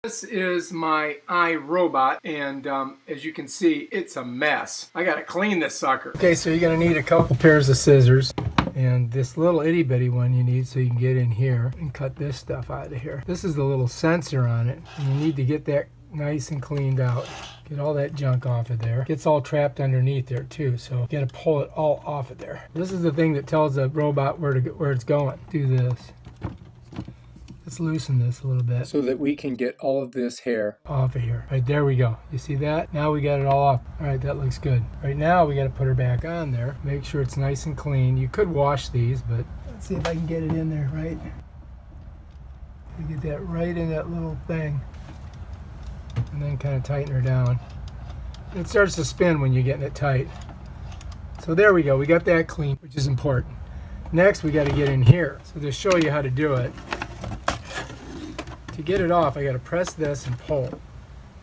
This is my iRobot, and as you can see, it's a mess. I gotta clean this sucker. Okay, so you're gonna need a couple pairs of scissors, and this little itty bitty one you need so you can get in here and cut this stuff out of here. This is the little sensor on it, and you need to get that nice and cleaned out. Get all that junk off of there. Gets all trapped underneath there too, so you gotta pull it all off of there. This is the thing that tells the robot where it's going. Do this. Let's loosen this a little bit so that we can get all of this hair off of here. Right, there we go. You see that? Now we got it all off. All right, that looks good. Right now we got to put her back on there. Make sure it's nice and clean. You could wash these, but let's see if I can get it in there, right? You get that right in that little thing. And then kind of tighten her down. It starts to spin when you're getting it tight. So there we go. We got that clean, which is important. Next, we got to get in here. So to show you how to do it, to get it off, I got to press this and pull.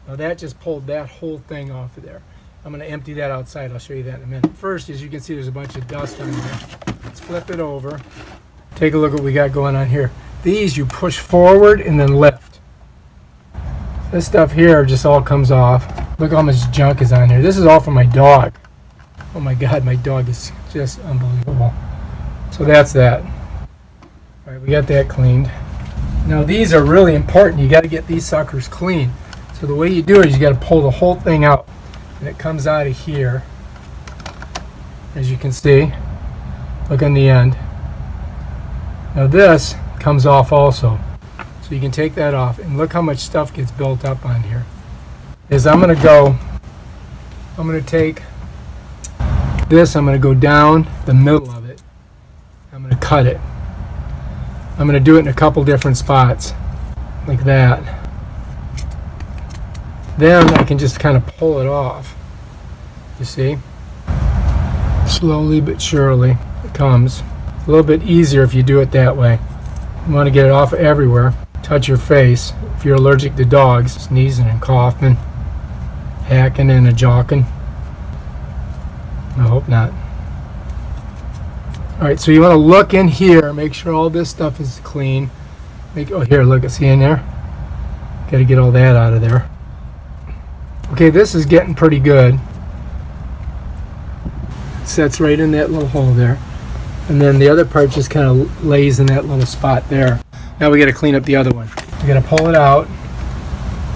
Now that just pulled that whole thing off of there. I'm going to empty that outside. I'll show you that in a minute. First, as you can see, there's a bunch of dust on there. Let's flip it over. Take a look at what we got going on here. These you push forward and then lift. This stuff here just all comes off. Look how much junk is on here. This is all for my dog. Oh my God, my dog is just unbelievable. So that's that. All right, we got that cleaned. Now these are really important. You got to get these suckers clean. So the way you do it is you got to pull the whole thing out, and it comes out of here. As you can see, look on the end. Now this comes off also, so you can take that off, and look how much stuff gets built up on here. I'm going to take this, I'm going to go down the middle of it. I'm going to cut it. I'm going to do it in a couple different spots, like that. Then I can just kind of pull it off. You see? Slowly but surely it comes. It's a little bit easier if you do it that way. You want to get it off everywhere. Touch your face. If you're allergic to dogs, sneezing and coughing, hacking and a-jawking. I hope not. All right, so you want to look in here, make sure all this stuff is clean. Oh, here, look, see in there? Got to get all that out of there. Okay, this is getting pretty good. It sets right in that little hole there. And then the other part just kind of lays in that little spot there. Now we got to clean up the other one. We got to pull it out.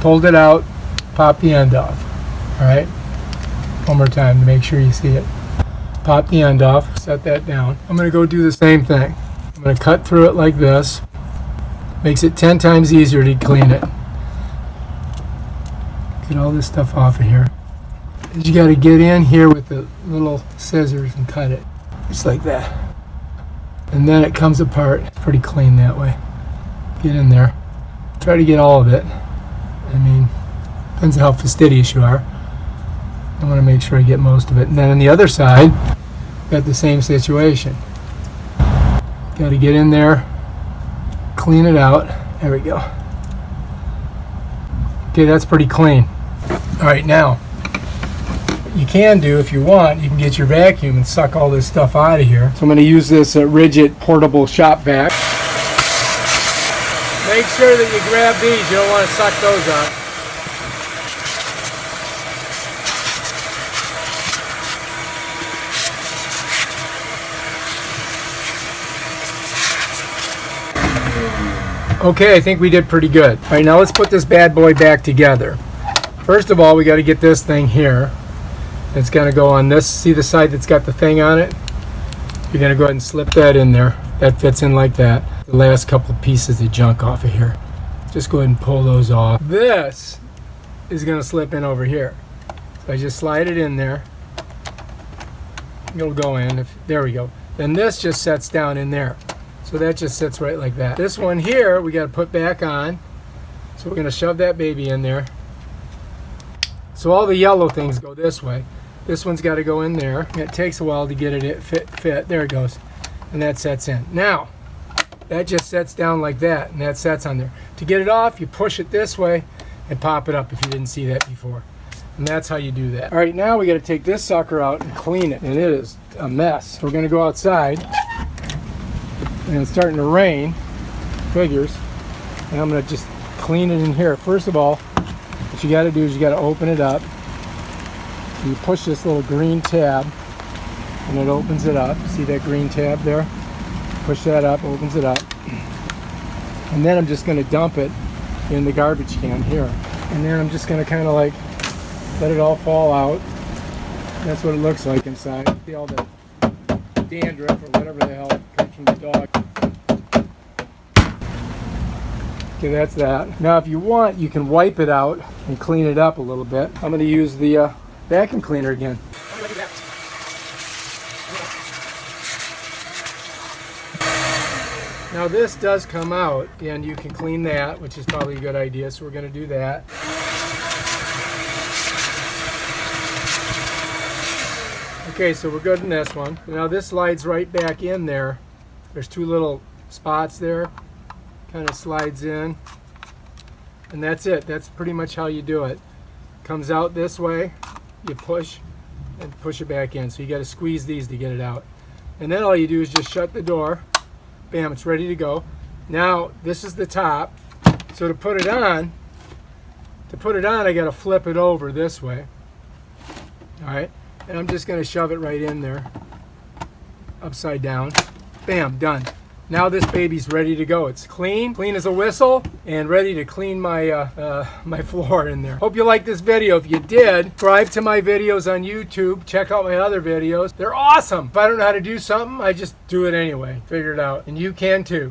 Pulled it out, pop the end off. All right, one more time to make sure you see it. Pop the end off, set that down. I'm going to go do the same thing. I'm going to cut through it like this. Makes it 10 times easier to clean it. Get all this stuff off of here. You got to get in here with the little scissors and cut it. Just like that. And then it comes apart. It's pretty clean that way. Get in there. Try to get all of it. I mean, depends on how fastidious you are. I want to make sure I get most of it. And then on the other side, got the same situation. Got to get in there, clean it out. There we go. Okay, that's pretty clean. All right, now, what you can do if you want, you can get your vacuum and suck all this stuff out of here. So I'm going to use this rigid portable shop vac. Make sure that you grab these. You don't want to suck those up. Okay, I think we did pretty good. All right, now let's put this bad boy back together. First of all, we got to get this thing here. It's going to go on this. See the side that's got the thing on it? You're going to go ahead and slip that in there. That fits in like that. The last couple of pieces of junk off of here. Just go ahead and pull those off. This is going to slip in over here. So I just slide it in there. It'll go in. There we go. Then this just sets down in there. So that just sits right like that. This one here, we got to put back on. So we're going to shove that baby in there. So all the yellow things go this way. This one's got to go in there. It takes a while to get it fit. There it goes. And that sets in. Now, that just sets down like that, and that sets on there. To get it off, you push it this way and pop it up if you didn't see that before. And that's how you do that. All right, now we got to take this sucker out and clean it. And it is a mess. So we're going to go outside. And it's starting to rain, figures, and I'm going to just clean it in here. First of all, what you got to do is you got to open it up. You push this little green tab and it opens it up. See that green tab there? Push that up, opens it up. And then I'm just going to dump it in the garbage can here. And then I'm just going to kind of like let it all fall out. That's what it looks like inside. See all the dandruff or whatever the hell comes from the dog. Okay, that's that. Now if you want, you can wipe it out and clean it up a little bit. I'm going to use the vacuum cleaner again. Now this does come out and you can clean that, which is probably a good idea, so we're going to do that. Okay, so we're good in this one. Now this slides right back in there. There's two little spots there. Kind of slides in. And that's it. That's pretty much how you do it. Comes out this way, you push and push it back in. So you got to squeeze these to get it out. And then all you do is just shut the door. Bam, it's ready to go. Now this is the top. So to put it on, I got to flip it over this way. All right. And I'm just going to shove it right in there, upside down. Bam, done. Now this baby's ready to go. It's clean as a whistle, and ready to clean my my floor in there. Hope you liked this video. If you did, subscribe to my videos on YouTube. Check out my other videos. They're awesome. If I don't know how to do something, I just do it anyway. Figure it out. And you can too.